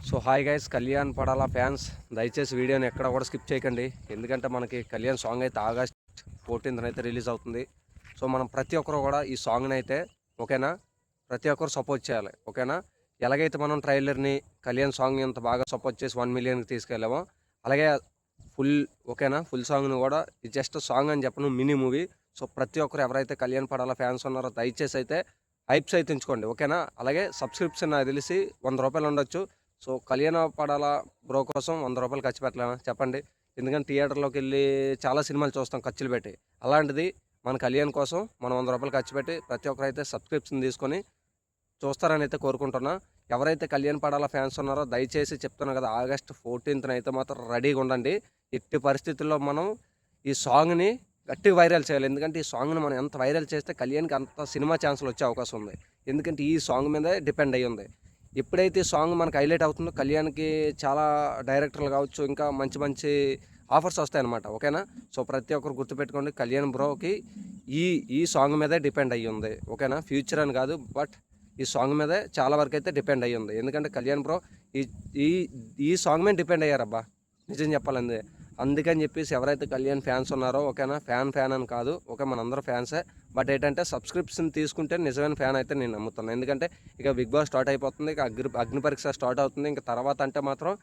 So hi guys, Kalyan Padala fans దయచేసి వీడియోని ఎక్కడ కూడా స్కిప్ చేయకండి. ఎందుకంటే మనకి కళ్యాణ్ సాంగ్ అయితే ఆగస్ట్ 14th అయితే రిలీజ్ అవుతుంది. సో మనం ప్రతి ఒక్కరు కూడా ఈ సాంగ్ని అయితే ఓకేనా, ప్రతి ఒక్కరు సపోర్ట్ చేయాలి. ఓకేనా, ఎలాగైతే మనం ట్రైలర్ని కళ్యాణ్ సాంగ్ ఇంత బాగా సపోర్ట్ చేసి 1 million తీసుకెళ్ళామో, అలాగే ఫుల్ ఓకేనా, ఫుల్ సాంగ్ని కూడా ఇది జస్ట్ సాంగ్ అని చెప్పను, మినీ మూవీ. సో ప్రతి ఒక్కరు ఎవరైతే కళ్యాణ్ పడాల ఫ్యాన్స్ ఉన్నారో దయచేసి అయితే హైప్స్ అయితే ఉంచుకోండి. ఓకేనా, అలాగే సబ్స్క్రిప్షన్ నాకు తెలిసి 100 రూపాయలు ఉండొచ్చు. సో కళ్యాణ పడాల బ్రో కోసం 100 రూపాయలు ఖర్చు పెట్టలేమా చెప్పండి? ఎందుకంటే థియేటర్లోకి వెళ్ళి చాలా సినిమాలు చూస్తాం ఖర్చులు పెట్టి. అలాంటిది మన కళ్యాణ్ కోసం మనం 100 రూపాయలు ఖర్చు పెట్టి ప్రతి ఒక్కరైతే సబ్స్క్రిప్షన్ తీసుకొని చూస్తారని అయితే కోరుకుంటున్నా. ఎవరైతే కళ్యాణ్ పడాల ఫ్యాన్స్ ఉన్నారో దయచేసి చెప్తున్నా కదా, ఆగస్ట్ 14th అయితే మాత్రం రెడీగా ఉండండి. ఎట్టి పరిస్థితుల్లో మనం ఈ సాంగ్ని గట్టిగా వైరల్ చేయాలి. ఎందుకంటే ఈ సాంగ్ని మనం ఎంత వైరల్ చేస్తే కళ్యాణ్కి అంత సినిమా ఛాన్సులు వచ్చే అవకాశం ఉంది. ఎందుకంటే ఈ సాంగ్ మీదే డిపెండ్ అయ్యి ఉంది. ఎప్పుడైతే సాంగ్ మనకు హైలైట్ అవుతుందో కళ్యాణ్కి చాలా డైరెక్టర్లు కావచ్చు, ఇంకా మంచి మంచి ఆఫర్స్ వస్తాయన్నమాట. ఓకేనా, సో ప్రతి ఒక్కరు గుర్తుపెట్టుకోండి, కళ్యాణ్ బ్రోకి ఈ ఈ సాంగ్ మీదే డిపెండ్ అయ్యి ఉంది. ఓకేనా, ఫ్యూచర్ అని కాదు, బట్ ఈ సాంగ్ మీదే చాలా వరకు అయితే డిపెండ్ అయ్యి ఉంది. ఎందుకంటే కళ్యాణ్ బ్రో ఈ ఈ ఈ సాంగ్ మీద డిపెండ్ అయ్యారబ్బా, నిజం చెప్పాలండి. అందుకని చెప్పేసి ఎవరైతే కళ్యాణ్ ఫ్యాన్స్ ఉన్నారో ఓకేనా, ఫ్యాన్ అని కాదు, ఓకే మనందరూ ఫ్యాన్సే. బట్ ఏంటంటే సబ్స్క్రిప్షన్ తీసుకుంటే నిజమైన ఫ్యాన్ అయితే నేను నమ్ముతాను. ఎందుకంటే ఇక బిగ్ బాస్ స్టార్ట్ అయిపోతుంది, ఇక అగ్ని పరీక్ష స్టార్ట్ అవుతుంది. ఇంకా తర్వాత అంటే మాత్రం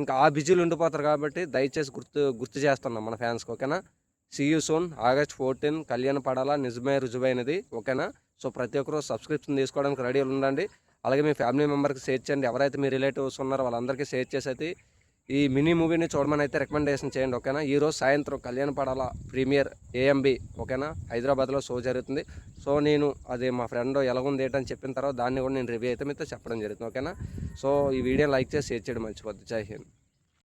ఇంకా ఆ బిజీలు ఉండిపోతారు. కాబట్టి దయచేసి గుర్తు చేస్తున్నాం మన ఫ్యాన్స్కి. ఓకేనా, see you soon. August 14 Kalyan పడాలా నిజమే రుజువైనది. ఓకేనా, సో ప్రతి ఒక్కరు సబ్స్క్రిప్షన్ తీసుకోవడానికి రెడీ ఉండండి. అలాగే మీ ఫ్యామిలీ మెంబర్కి షేర్ చేయండి. ఎవరైతే మీ రిలేటివ్స్ ఉన్నారో వాళ్ళందరికీ షేర్ చేసి అయితే ఈ మినీ మూవీని చూడమని అయితే రికమెండేషన్ చేయండి. ఓకేనా, ఈరోజు సాయంత్రం కళ్యాణ్ పడాల ప్రీమియర్ AMB ఓకేనా, హైదరాబాద్లో షో జరుగుతుంది. సో నేను అది మా ఫ్రెండ్ ఎలాగుంది ఏంటని చెప్పిన తర్వాత దాన్ని కూడా నేను రివ్యూ అయితే మీతో చెప్పడం జరుగుతుంది. ఓకేనా, సో ఈ వీడియో లైక్ చేసి షేర్ చేయడం మర్చిపోద్దు. జై హింద్.